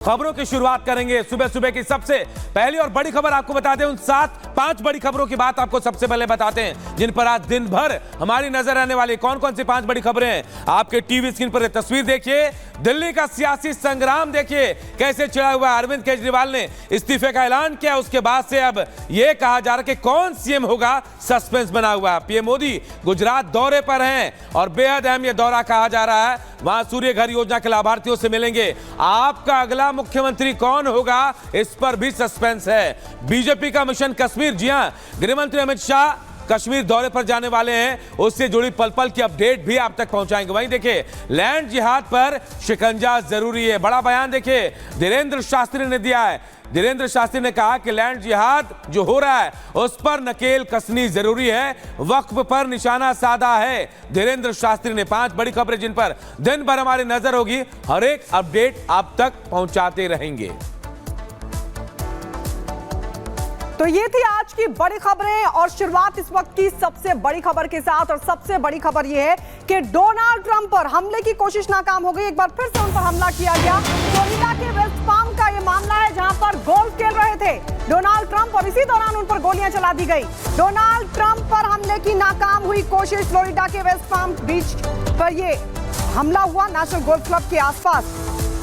खबरों की शुरुआत करेंगे सुबह सुबह की सबसे पहली और बड़ी खबर आपको बता दें। उन 5 बड़ी खबरों की बात आपको सबसे पहले बताते हैं जिन पर आज दिन भर हमारी नजर आने वाली कौन कौन सी 5 बड़ी खबरें हैं। आपके टीवी स्क्रीन पर तस्वीर देखिए, दिल्ली का सियासी संग्राम देखिए कैसे छिड़ा हुआ। अरविंद केजरीवाल ने इस्तीफे का ऐलान किया, उसके बाद से अब यह कहा जा रहा है कि कौन सीएम होगा, सस्पेंस बना हुआ। पीएम मोदी गुजरात दौरे पर हैं और बेहद अहम यह दौरा कहा जा रहा है। वहां सूर्य घर योजना के लाभार्थियों से मिलेंगे। आपका अगला मुख्यमंत्री कौन होगा, इस पर भी सस्पेंस है। बीजेपी का मिशन कश्मीर, जी हां, गृह मंत्री अमित शाह कश्मीर दौरे पर जाने वाले हैं, उससे जुड़ी पल पल की अपडेट भी आप तक पहुंचाएंगे। वहीं देखिए लैंड जिहाद पर शिकंजा जरूरी है, बड़ा बयान देखिए धीरेन्द्र शास्त्री ने दिया है। धीरेन्द्र शास्त्री ने कहा कि लैंड जिहाद जो हो रहा है उस पर नकेल कसनी जरूरी है, वक्फ पर निशाना साधा है। धीरेन्द्र शास्त्री ने 5 बड़ी खबरें जिन पर दिन भर हमारी नजर होगी, हर एक अपडेट आप तक पहुंचाते रहेंगे। तो ये थी आज की बड़ी खबरें और शुरुआत इस वक्त की सबसे बड़ी खबर के साथ। और सबसे बड़ी खबर ये है कि डोनाल्ड ट्रंप पर हमले की कोशिश नाकाम हो गई। एक बार फिर से उन पर हमला किया गया। फ्लोरिडा के वेस्ट पाम का ये मामला है जहां पर गोल्फ खेल रहे थे डोनाल्ड ट्रंप और इसी दौरान उन पर गोलियां चला दी गई। डोनाल्ड ट्रंप पर हमले की नाकाम हुई कोशिश। फ्लोरिडा के वेस्ट पाम बीच पर ये हमला हुआ। नेशनल गोल्फ क्लब के आसपास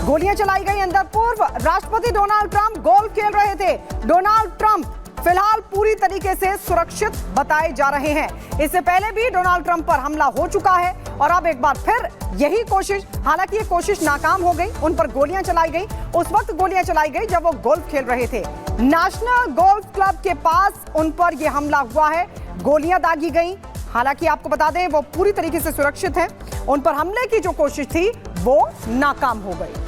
गोलियां चलाई गई। अंदर पूर्व राष्ट्रपति डोनाल्ड ट्रंप गोल्फ खेल रहे थे। डोनाल्ड ट्रंप फिलहाल पूरी तरीके से सुरक्षित बताए जा रहे हैं। इससे पहले भी डोनाल्ड ट्रंप पर हमला हो चुका है और अब एक बार फिर यही कोशिश, हालांकि ये कोशिश नाकाम हो गई। उन पर गोलियां चलाई गई, उस वक्त गोलियां चलाई गई जब वो गोल्फ खेल रहे थे। नेशनल गोल्फ क्लब के पास उन पर यह हमला हुआ है, गोलियां दागी गई। हालांकि आपको बता दें वो पूरी तरीके से सुरक्षित हैं। उन पर हमले की जो कोशिश थी वो नाकाम हो गई।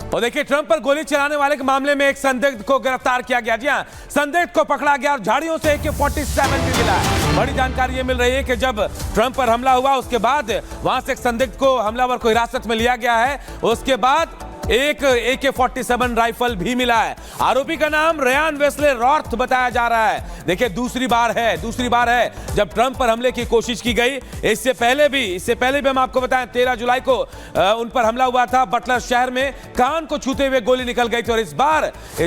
और देखिए ट्रंप पर गोली चलाने वाले के मामले में एक संदिग्ध को गिरफ्तार किया गया। जी हां, संदिग्ध को पकड़ा गया और झाड़ियों से AK-47 भी मिला है। बड़ी जानकारी ये मिल रही है कि जब ट्रंप पर हमला हुआ उसके बाद वहां से एक संदिग्ध को, हमलावर को हिरासत में लिया गया है। उसके बाद एक AK-47 राइफल भी मिला है। आरोपी का नाम रेयान वेस्ले रॉर्थ बताया जा रहा है। देखिए दूसरी बार है जब ट्रंप पर हमले की कोशिश की गई। इससे पहले भी हम आपको बताएं 13 जुलाई को उन पर हमला हुआ था। बटलर शहर में कान को छूते हुए गोली निकल गई थी। और इस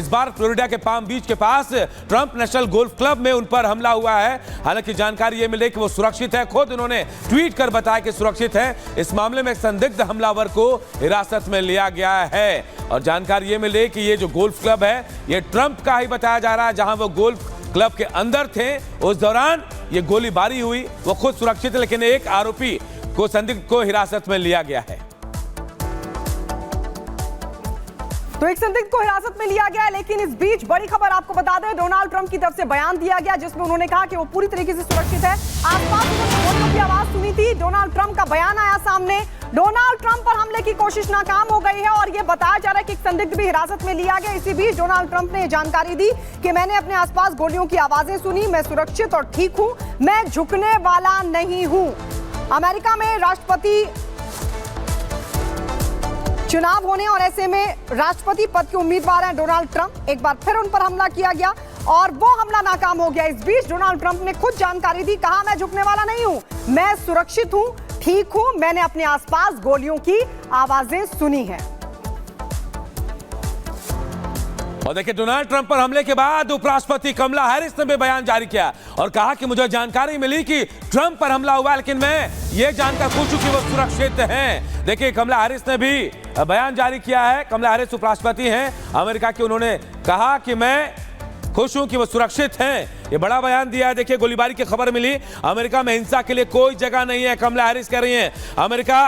बार फ्लोरिडा के पाम बीच के पास ट्रंप नेशनल गोल्फ क्लब में उन पर हमला हुआ है। हालांकि जानकारी यह मिली कि वो सुरक्षित है, खुद उन्होंने ट्वीट कर बताया कि सुरक्षित है। इस मामले में संदिग्ध हमलावर को हिरासत में लिया गया है। और जानकारी यह मिली कि ये जो गोल्फ क्लब है ये ट्रंप का ही बताया जा रहा है। जहां वो गोल्फ क्लब के अंदर थे उस दौरान ये गोलीबारी हुई। वो खुद सुरक्षित है लेकिन एक आरोपी को, संदिग्ध को हिरासत में लिया गया है। तो एक संदिग्ध को हिरासत में लिया गया, लेकिन इस बीच बड़ी खबर आपको बता दें, डोनाल्ड ट्रंप की तरफ से बयान दिया गया जिसमें उन्होंने कहा कि वो पूरी तरीके से सुरक्षित है। आसपास उन्होंने गोलियों की आवाज सुनी थी। डोनाल्ड ट्रंप का बयान आया सामने। डोनाल्ड ट्रंप पर हमले की कोशिश नाकाम हो गई है और यह बताया जा रहा है कि एक संदिग्ध भी हिरासत में लिया गया। इसी बीच डोनाल्ड ट्रंप ने जानकारी दी कि मैंने अपने आसपास गोलियों की आवाजें सुनी, मैं सुरक्षित और ठीक हूं, मैं झुकने वाला नहीं हूं। अमेरिका में राष्ट्रपति चुनाव होने और ऐसे में राष्ट्रपति पद के उम्मीदवार हैं डोनाल्ड ट्रंप। एक बार फिर उन पर हमला किया गया और वो हमला नाकाम हो गया। इस बीच डोनाल्ड ट्रंप ने खुद जानकारी दी, कहा मैं झुकने वाला नहीं हूं, मैं सुरक्षित हूं, ठीक हूं, मैंने अपने आसपास गोलियों की आवाजें सुनी हैं। और देखिए डोनाल्ड ट्रंप पर हमले के बाद उपराष्ट्रपति कमला हैरिस ने भी बयान जारी किया और कहा कि मुझे जानकारी मिली कि ट्रंप पर हमला हुआ, लेकिन मैं ये जानकर खुश हूं कि वो सुरक्षित हैं। देखिए कमला हैरिस ने भी बयान जारी किया है। कमला हैरिस उपराष्ट्रपति हैं अमेरिका की। उन्होंने कहा कि मैं खुश हूं कि वो सुरक्षित हैं। ये बड़ा बयान दिया है। देखिए गोलीबारी की खबर मिली, अमेरिका में हिंसा के लिए कोई जगह नहीं है, कमला हैरिस कह रही हैं। अमेरिका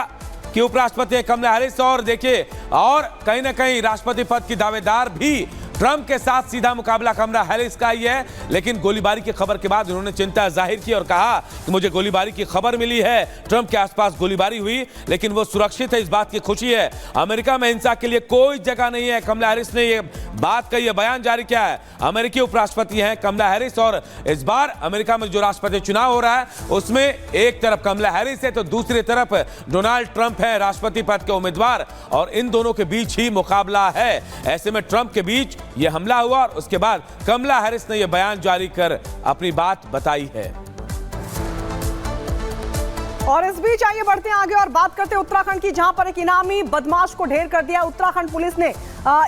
की उपराष्ट्रपति कमला हैरिस। और देखिए और कहीं ना कहीं राष्ट्रपति पद की दावेदार भी ट्रंप के साथ सीधा मुकाबला कमला हैरिस का ही है। लेकिन गोलीबारी की खबर के बाद उन्होंने चिंता जाहिर की और कहा कि मुझे गोलीबारी की खबर मिली है, ट्रंप के आसपास गोलीबारी हुई लेकिन वो सुरक्षित है, इस बात की खुशी है। अमेरिका में हिंसा के लिए कोई जगह नहीं है, कमला हैरिस ने ये बात कही है, बयान जारी किया है। अमेरिकी उपराष्ट्रपति हैं कमला हैरिस और इस बार अमेरिका में जो राष्ट्रपति चुनाव हो रहा है उसमें एक तरफ कमला हैरिस है तो दूसरी तरफ डोनाल्ड ट्रंप है राष्ट्रपति पद के उम्मीदवार और इन दोनों के बीच ही मुकाबला है। ऐसे में ट्रंप के बीच यह हमला हुआ और उसके बाद कमला हैरिस ने यह बयान जारी कर अपनी बात बताई है। और इस बीच आइए बढ़ते हैं आगे और बात करते हैं उत्तराखंड की, जहां पर एक इनामी बदमाश को ढेर कर दिया। उत्तराखंड पुलिस ने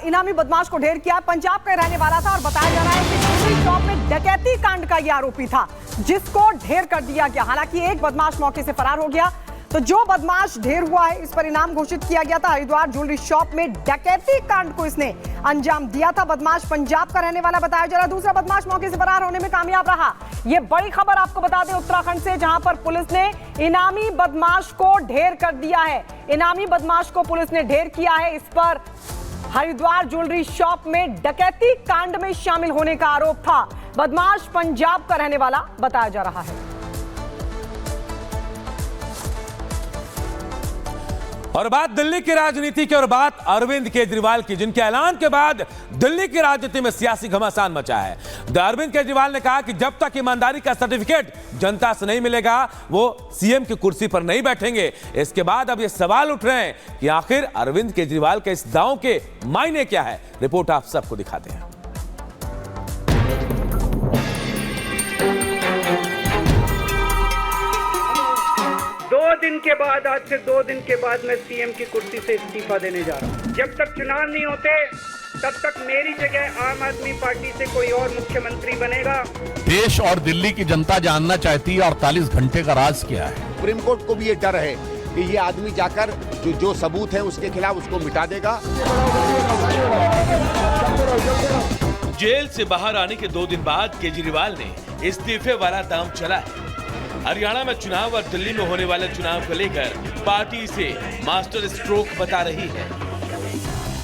इनामी बदमाश को ढेर किया। पंजाब का रहने वाला था और बताया जा रहा है कि ज्वेलरी शॉप में डकैती कांड का ये आरोपी था, जिसको ढेर कर दिया गया। हालांकि एक बदमाश मौके से फरार हो गया। तो जो बदमाश ढेर हुआ है, इस पर इनाम घोषित किया गया था। हरिद्वार ज्वेलरी शॉप में डकैती कांड को इसने अंजाम दिया था। बदमाश पंजाब का रहने वाला बताया जा रहा है। दूसरा बदमाश मौके से फरार होने में कामयाब रहा। ये बड़ी खबर आपको बता दें उत्तराखंड से, जहां पर पुलिस ने इनामी बदमाश को ढेर कर दिया है। इनामी बदमाश को पुलिस ने ढेर किया है। इस पर हरिद्वार ज्वेलरी शॉप में डकैती कांड में शामिल होने का आरोप था। बदमाश पंजाब का रहने वाला बताया जा रहा है। और बात दिल्ली की राजनीति की और बात अरविंद केजरीवाल की, जिनके ऐलान के बाद दिल्ली की राजनीति में सियासी घमासान मचा है। अरविंद केजरीवाल ने कहा कि जब तक ईमानदारी का सर्टिफिकेट जनता से नहीं मिलेगा, वो सीएम की कुर्सी पर नहीं बैठेंगे। इसके बाद अब ये सवाल उठ रहे हैं कि आखिर अरविंद केजरीवाल के इस दांव के मायने क्या है। रिपोर्ट आप सबको दिखाते हैं। 2 दिन के बाद, आज से 2 दिन के बाद मैं सीएम की कुर्सी से इस्तीफा देने जा रहा हूं। जब तक चुनाव नहीं होते तब तक मेरी जगह आम आदमी पार्टी से कोई और मुख्यमंत्री बनेगा। देश और दिल्ली की जनता जानना चाहती है 48 घंटे का राज क्या है। सुप्रीम कोर्ट को भी ये डर है कि ये आदमी जाकर जो सबूत है उसके खिलाफ उसको मिटा देगा। जेल से बाहर आने के 2 दिन बाद केजरीवाल ने इस्तीफे वाला दांव चला है। हरियाणा में चुनाव और दिल्ली में होने वाले चुनाव को लेकर पार्टी इसे मास्टर स्ट्रोक बता रही है,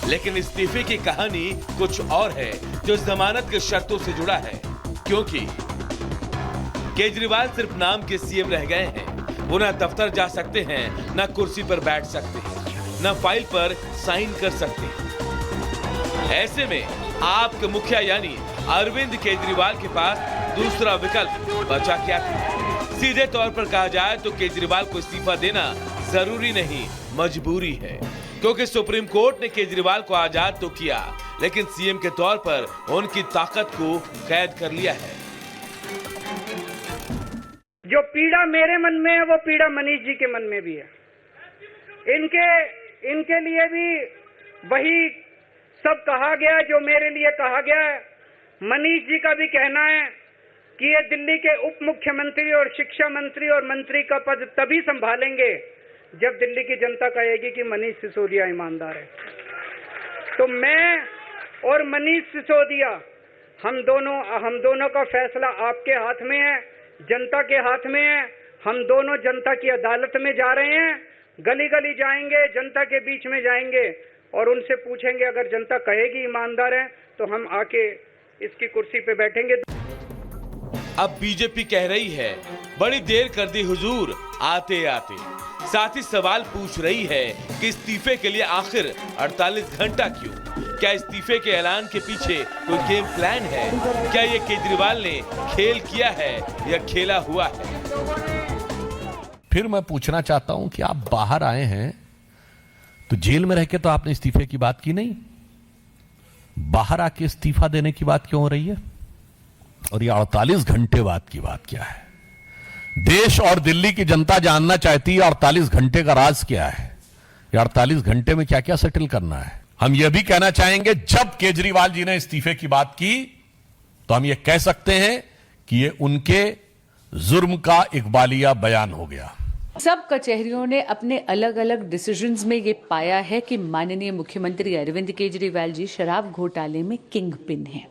लेकिन इस्तीफे की कहानी कुछ और है, जो जमानत के शर्तों से जुड़ा है। क्योंकि केजरीवाल सिर्फ नाम के सीएम रह गए हैं। वो न दफ्तर जा सकते हैं, न कुर्सी पर बैठ सकते हैं, न फाइल पर साइन कर सकते हैं। ऐसे में आपके मुखिया यानी अरविंद केजरीवाल के पास दूसरा विकल्प बचा क्या था? सीधे तौर पर कहा जाए तो केजरीवाल को इस्तीफा देना जरूरी नहीं, मजबूरी है। क्योंकि सुप्रीम कोर्ट ने केजरीवाल को आजाद तो किया, लेकिन सीएम के तौर पर उनकी ताकत को कैद कर लिया है। जो पीड़ा मेरे मन में है वो पीड़ा मनीष जी के मन में भी है। इनके लिए भी वही सब कहा गया जो मेरे लिए कहा गया है। मनीष जी का भी कहना है कि ये दिल्ली के उप मुख्यमंत्री और शिक्षा मंत्री और मंत्री का पद तभी संभालेंगे जब दिल्ली की जनता कहेगी कि मनीष सिसोदिया ईमानदार है। तो मैं और मनीष सिसोदिया, हम दोनों का फैसला आपके हाथ में है, जनता के हाथ में है। हम दोनों जनता की अदालत में जा रहे हैं, गली गली जाएंगे, जनता के बीच में जाएंगे और उनसे पूछेंगे, अगर जनता कहेगी ईमानदार है तो हम आके इसकी कुर्सी पे बैठेंगे। अब बीजेपी कह रही है बड़ी देर कर दी हुजूर आते आते। साथ ही सवाल पूछ रही है कि इस्तीफे के लिए आखिर 48 घंटा क्यों? क्या इस्तीफे के ऐलान के पीछे कोई गेम प्लान है? क्या ये केजरीवाल ने खेल किया है या खेला हुआ है? फिर मैं पूछना चाहता हूं कि आप बाहर आए हैं तो जेल में रह के तो आपने इस्तीफे की बात की नहीं, बाहर आके इस्तीफा देने की बात क्यों हो रही है? और ये 48 घंटे बाद की बात क्या है? देश और दिल्ली की जनता जानना चाहती है 48 घंटे का राज क्या है। ये 48 घंटे में क्या क्या सेटल करना है। हम यह भी कहना चाहेंगे, जब केजरीवाल जी ने इस्तीफे की बात की तो हम ये कह सकते हैं कि ये उनके जुर्म का इकबालिया बयान हो गया। सब कचहरियों ने अपने अलग अलग डिसीजंस में ये पाया है कि माननीय मुख्यमंत्री अरविंद केजरीवाल जी शराब घोटाले में किंग पिन हैं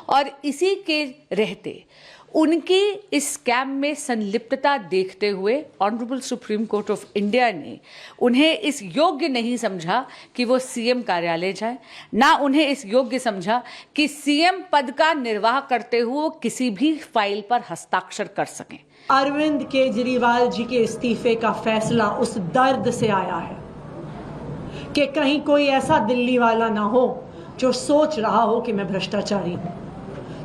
और इसी के रहते उनकी इस स्कैम में संलिप्तता देखते हुए honourable supreme court of India ने उन्हें इस योग्य नहीं समझा कि वो सीएम कार्यालय जाए, ना उन्हें इस योग्य समझा कि सीएम पद का निर्वाह करते हुए वो किसी भी फाइल पर हस्ताक्षर कर सकें। अरविंद केजरीवाल जी के इस्तीफे का फैसला उस दर्द से आया है कि कहीं कोई ऐसा दिल्ली वाला ना हो जो सोच रहा हो कि मैं भ्रष्टाचारी हूं,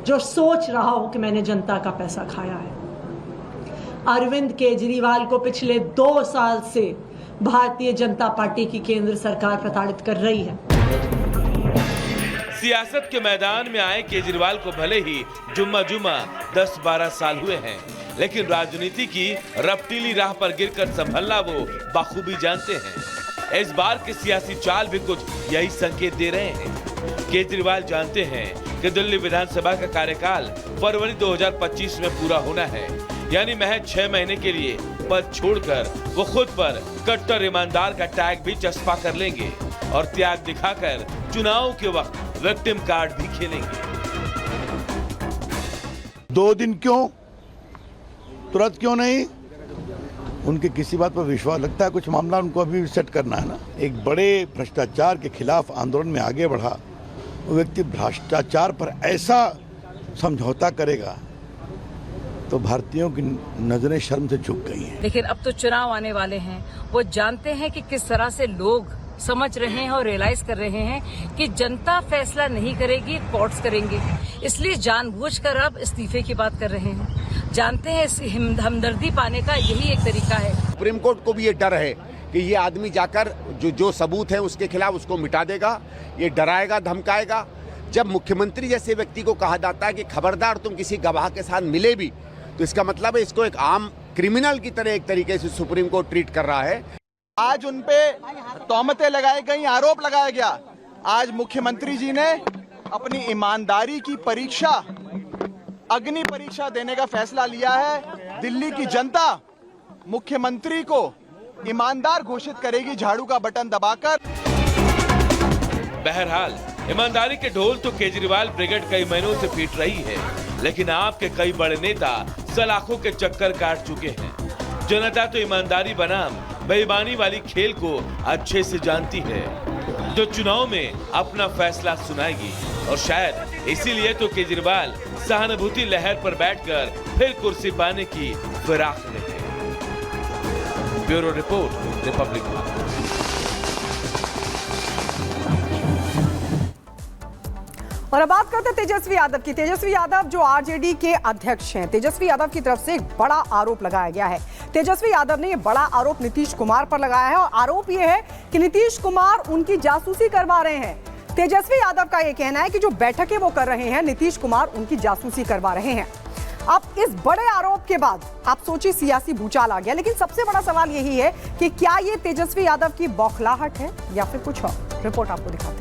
जो सोच रहा हो कि मैंने जनता का पैसा खाया है। अरविंद केजरीवाल को पिछले 2 साल से भारतीय जनता पार्टी की केंद्र सरकार प्रताड़ित कर रही है। सियासत के मैदान में आए केजरीवाल को भले ही जुम्मा 10-12 साल हुए हैं, लेकिन राजनीति की रफ्तीली राह पर गिरकर संभलना वो बखूबी जानते हैं। इस बार की सियासी चाल भी कुछ यही संकेत दे रहे हैं। केजरीवाल जानते हैं कि दिल्ली विधानसभा का कार्यकाल फरवरी 2025 में पूरा होना है, यानी महज 6 महीने के लिए पद छोड़कर वो खुद पर कट्टर ईमानदार का टैग भी चस्पा कर लेंगे और त्याग दिखाकर चुनाव के वक्त विक्टिम कार्ड भी खेलेंगे। 2 दिन क्यों, तुरंत क्यों नहीं? उनके किसी बात पर विश्वास लगता है, कुछ मामला उनको अभी सेट करना है ना। एक बड़े भ्रष्टाचार के खिलाफ आंदोलन में आगे बढ़ा वो व्यक्ति भ्रष्टाचार पर ऐसा समझौता करेगा तो भारतीयों की नजरें शर्म से झुक गई हैं। लेकिन अब तो चुनाव आने वाले हैं, वो जानते हैं कि किस तरह से लोग समझ रहे हैं और रियलाइज कर रहे हैं कि जनता फैसला नहीं करेगी, कोर्ट्स करेंगे। इसलिए जानबूझकर अब इस्तीफे की बात कर रहे हैं। जानते हैं इस हमदर्दी पाने का यही एक तरीका है। सुप्रीम कोर्ट को भी ये डर है कि ये आदमी जाकर जो सबूत है उसके खिलाफ उसको मिटा देगा, ये डराएगा, धमकाएगा। जब मुख्यमंत्री जैसे व्यक्ति को कहा जाता है कि खबरदार तुम किसी गवाह के साथ मिले भी, तो इसका मतलब है इसको एक आम क्रिमिनल की तरह एक तरीके से सुप्रीम कोर्ट ट्रीट कर रहा है। आज उनपे तोहमतें लगाई गई, आरोप लगाया गया। आज मुख्यमंत्री जी ने अपनी ईमानदारी की परीक्षा, अग्नि परीक्षा देने का फैसला लिया है। दिल्ली की जनता मुख्यमंत्री को ईमानदार घोषित करेगी झाड़ू का बटन दबाकर। बहरहाल ईमानदारी के ढोल तो केजरीवाल ब्रिगेड कई महीनों से पीट रही है, लेकिन आपके कई बड़े नेता सलाखों के चक्कर काट चुके हैं। जनता तो ईमानदारी बनाम बेईमानी वाली खेल को अच्छे से जानती है, जो चुनाव में अपना फैसला सुनाएगी। और शायद इसीलिए तो केजरीवाल सहानुभूति लहर पर बैठकर फिर कुर्सी पाने की फिराक में है। Bureau report, Republic news. और अब बात करते हैं तेजस्वी यादव की। तेजस्वी यादव जो आरजेडी के अध्यक्ष हैं, तेजस्वी यादव की तरफ से एक बड़ा आरोप लगाया गया है। तेजस्वी यादव ने ये बड़ा आरोप नीतीश कुमार पर लगाया है और आरोप ये है कि नीतीश कुमार उनकी जासूसी करवा रहे हैं। तेजस्वी यादव का ये कहना है कि जो बैठकें वो कर रहे हैं, नीतीश कुमार उनकी जासूसी करवा रहे हैं। अब इस बड़े आरोप के बाद आप सोचिए सियासी भूचाल आ गया, लेकिन सबसे बड़ा सवाल यही है कि क्या ये तेजस्वी यादव की बौखलाहट है या फिर कुछ और। रिपोर्ट आपको दिखाते हैं।